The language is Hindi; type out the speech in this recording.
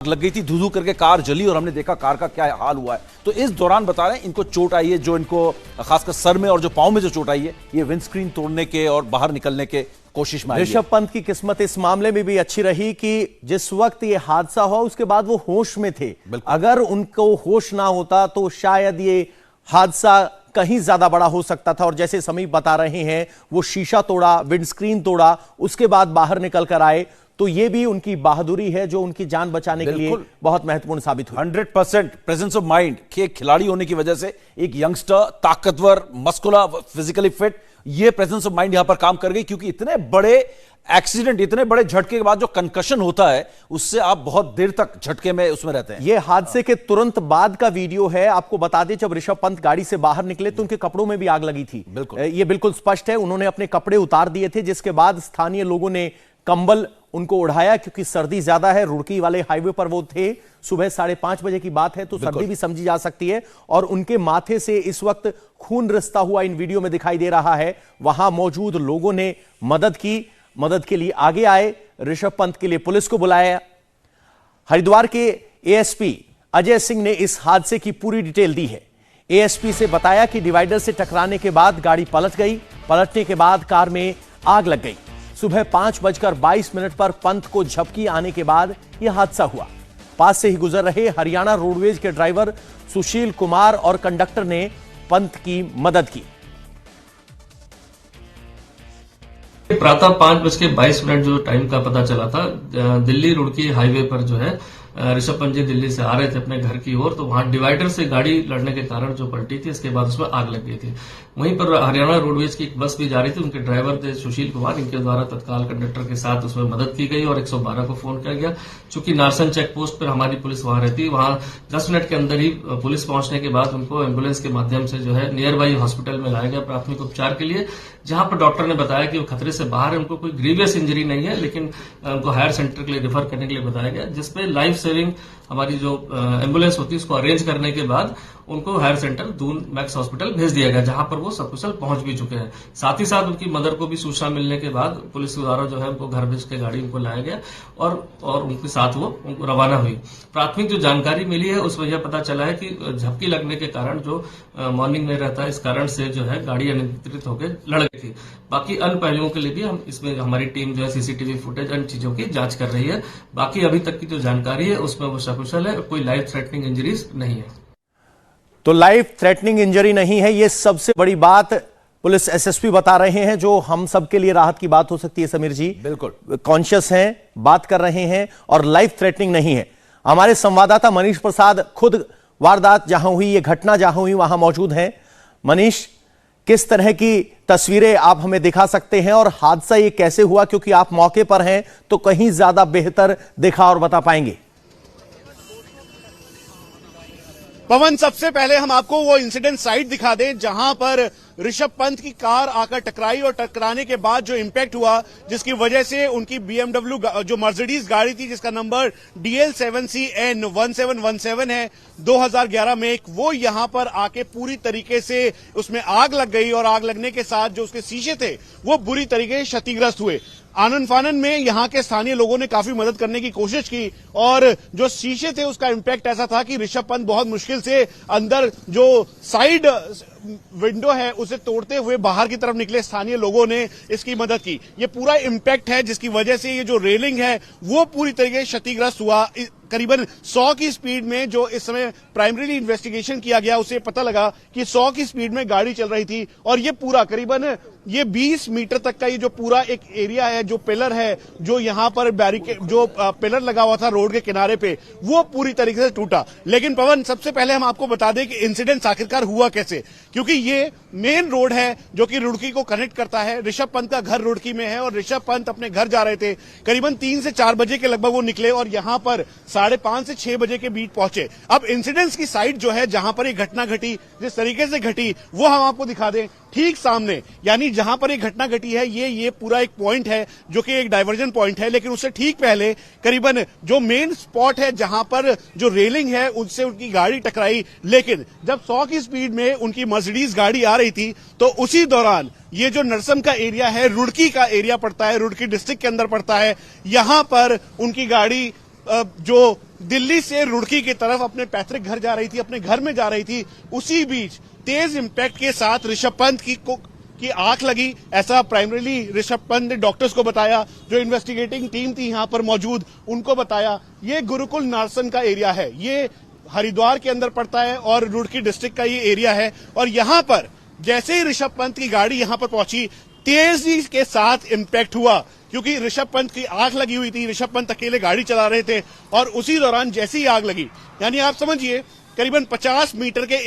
लग गई थी, धू करके कार जली और हमने देखा कार का क्या हाल हुआ है। तो इस दौरान बता रहे हैं इनको चोट आई है, जो इनको खासकर सर में और जो पांव में जो चोट आई है, ये विंडस्क्रीन तोड़ने के और बाहर निकलने के कोशिश में आई है। ऋषभ पंत की किस्मत इस मामले में भी अच्छी रही कि जिस वक्त ये हादसा हुआ उसके बाद वो होश में थे। अगर उनको होश ना होता तो शायद ये हादसा कहीं ज्यादा बड़ा हो सकता था। और जैसे समीप बता रहे हैं, वो शीशा तोड़ा, विंडस्क्रीन तोड़ा, उसके बाद बाहर निकल कर आए। तो ये भी उनकी बहादुरी है जो उनकी जान बचाने के लिए बहुत महत्वपूर्ण साबित हुई। 100% प्रेजेंस ऑफ माइंड के खिलाड़ी होने की वजह से एक यंगस्टर, ताकतवर, मस्कुलर, फिजिकली फिट, ये प्रेजेंस ऑफ माइंड यहां पर काम कर गई। क्योंकि इतने बड़े एक्सीडेंट, इतने बड़े झटके के बाद जो कंकशन होता है, उससे आप बहुत देर तक झटके में उसमें रहते हैं। ये हादसे के तुरंत बाद का वीडियो है। आपको बता दें, जब ऋषभ पंत गाड़ी से बाहर निकले तो उनके कपड़ों में भी आग लगी थी। ये बिल्कुल स्पष्ट है। उन्होंने अपने कपड़े उतार दिए थे, जिसके बाद स्थानीय लोगों ने कंबल उनको उड़ाया, क्योंकि सर्दी ज्यादा है। रुड़की वाले हाईवे पर वो थे, सुबह 5:30 बजे की बात है, तो सर्दी भी समझी जा सकती है। और उनके माथे से इस वक्त खून रिसता हुआ इन वीडियो में दिखाई दे रहा है। वहां मौजूद लोगों ने मदद की, मदद के लिए आगे आए। ऋषभ पंत के लिए पुलिस को बुलाया। हरिद्वार के एएसपी अजय सिंह ने इस हादसे की पूरी डिटेल दी है। एएसपी से बताया कि डिवाइडर से टकराने के बाद गाड़ी पलट गई। पलटने के बाद कार में आग लग गई। सुबह 5:22 पर पंत को झपकी आने के बाद यह हादसा हुआ। पास से ही गुजर रहे हरियाणा रोडवेज के ड्राइवर सुशील कुमार और कंडक्टर ने पंत की मदद की। प्रातः 5:22 जो टाइम का पता चला था, दिल्ली रुड़की हाईवे पर जो है ऋषभ पंत जी दिल्ली से आ रहे थे अपने घर की ओर, तो वहां डिवाइडर से गाड़ी लड़ने के कारण जो पलटी थी, इसके बाद उसमें आग लग गई थी। वहीं पर हरियाणा रोडवेज की एक बस भी जा रही थी, उनके ड्राइवर थे सुशील कुमार, इनके द्वारा तत्काल कंडक्टर के साथ उसमें मदद की गई और 112 को फोन किया गया। चूंकि नारसन चेक पोस्ट पर हमारी पुलिस वहां रहती, वहां 10 मिनट के अंदर ही पुलिस पहुंचने के बाद उनको एम्बुलेंस के माध्यम से जो है नियर बाई हॉस्पिटल में लाया गया प्राथमिक उपचार के लिए, जहां पर डॉक्टर ने बताया कि वो खतरे से बाहर है, उनको कोई ग्रीवियस इंजरी नहीं है, लेकिन उनको हायर सेंटर के लिए रेफर करने के लिए बताया गया। जिसपे लाइफ सेविंग हमारी जो एम्बुलेंस होती है उसको अरेंज करने के बाद उनको higher centre Doon Max hospital भेज दिया गया, जहां पर वो सकुशल पहुंच भी चुके हैं। साथ ही साथ उनकी मदर को भी सूचना मिलने के बाद पुलिस द्वारा जो है उनको घर भेज के गाड़ी उनको लाया गया और उनके साथ वो उनको रवाना हुई। प्राथमिक जो जानकारी मिली है उसमें यह पता चला है कि झपकी लगने के कारण जो मॉर्निंग में रहता है, इस कारण से जो है गाड़ी अनियंत्रित होकर लड़ गई थी। बाकी अन्य पहलुओं के लिए भी हम इसमें हमारी टीम जो है सीसीटीवी फुटेज अन्य चीजों की जांच कर रही है। बाकी अभी तक की जो जानकारी है उसमें वो सकुशल है, कोई लाइफ थ्रेटनिंग इंजरीज नहीं है। तो लाइफ थ्रेटनिंग इंजरी नहीं है, ये सबसे बड़ी बात पुलिस एसएसपी बता रहे हैं, जो हम सबके लिए राहत की बात हो सकती है। समीर जी बिल्कुल कॉन्शियस हैं, बात कर रहे हैं और लाइफ थ्रेटनिंग नहीं है। हमारे संवाददाता मनीष प्रसाद खुद वारदात जहां हुई, ये घटना जहां हुई, वहां मौजूद हैं। मनीष, किस तरह की तस्वीरें आप हमें दिखा सकते हैं और हादसा ये कैसे हुआ, क्योंकि आप मौके पर हैं तो कहीं ज्यादा बेहतर दिखा और बता पाएंगे। पवन, सबसे पहले हम आपको वो इंसिडेंट साइट दिखा दें जहां पर ऋषभ पंत की कार आकर टकराई और टकराने के बाद जो इंपैक्ट हुआ, जिसकी वजह से उनकी BMW जो मर्सिडीज गाड़ी थी जिसका नंबर DL7CN1717 है 2011 में, वो यहां पर आके पूरी तरीके से उसमें आग लग गई और आग लगने के साथ जो उसके शीशे थे वो बुरी तरीके से क्षतिग्रस्त हुए। आनंद फानन में यहां के स्थानीय लोगों ने काफी मदद करने की कोशिश की और जो शीशे थे उसका इंपैक्ट ऐसा था कि ऋषभ पंत बहुत मुश्किल से अंदर जो साइड विंडो है उसे तोड़ते हुए बाहर की तरफ निकले। स्थानीय लोगों ने इसकी मदद की। ये पूरा इंपैक्ट है जिसकी वजह से ये जो रेलिंग है वो पूरी तरीके से क्षतिग्रस्त हुआ। करीबन 100 की स्पीड में जो इस समय प्राइमरीली इन्वेस्टिगेशन किया गया, उसे पता लगा कि 100 की स्पीड में गाड़ी चल रही थी और ये पूरा करीबन ये 20 मीटर तक का ये जो पूरा एक एरिया है, जो पिलर है, जो यहां पर बैरिकेड जो पिलर लगा हुआ था रोड के किनारे पे, वो पूरी तरीके से टूटा। लेकिन पवन, सबसे पहले हम आपको बता दें कि इंसिडेंट आखिरकार हुआ कैसे, क्योंकि ये मेन रोड है जो कि रुड़की को कनेक्ट करता है। ऋषभ पंत का घर रुड़की में है और ऋषभ पंत अपने घर जा रहे थे। करीबन 3 से 4 बजे के लगभग वो निकले और यहां पर 5:30 से 6 बजे के बीच पहुंचे। अब इंसिडेंट्स की साइट जो है जहां पर ये घटना घटी, जिस तरीके से घटी, वो हम आपको दिखा दें। ठीक सामने, यानी जहां पर ये घटना घटी है, ये पूरा एक पॉइंट है जो कि एक डाइवर्जन पॉइंट है, लेकिन उससे ठीक पहले करीबन जो मेन स्पॉट है जहां पर जो रेलिंग है उससे उनकी गाड़ी टकराई। लेकिन जब 100 की स्पीड में उनकी मर्सिडीज गाड़ी आ रही थी तो उसी दौरान ये जो नरसम का एरिया है, रुड़की का एरिया पड़ता है, रुड़की डिस्ट्रिक्ट के अंदर पड़ता है, यहां पर उनकी गाड़ी जो दिल्ली से रुड़की की तरफ अपने पैतृक घर जा रही थी, अपने घर में जा रही थी, उसी बीच तेज इंपैक्ट के साथ ऋषभ पंत की आंख लगी। ऐसा प्राइमरीली ऋषभ पंत ने डॉक्टर्स को बताया, जो इन्वेस्टिगेटिंग टीम थी यहां पर मौजूद उनको बताया। ये गुरुकुल नारसन का एरिया है, ये हरिद्वार के अंदर पड़ता है और रुड़की डिस्ट्रिक्ट का ये एरिया है। और यहां पर जैसे ही ऋषभ पंत की गाड़ी यहां पर पहुंची, तेजी के साथ इंपैक्ट हुआ, क्योंकि ऋषभ पंत की आंख लगी हुई थी। ऋषभ पंत अकेले गाड़ी चला रहे थे और उसी दौरान जैसी आग लगी, यानी आप समझिए करीबन 50 मीटर के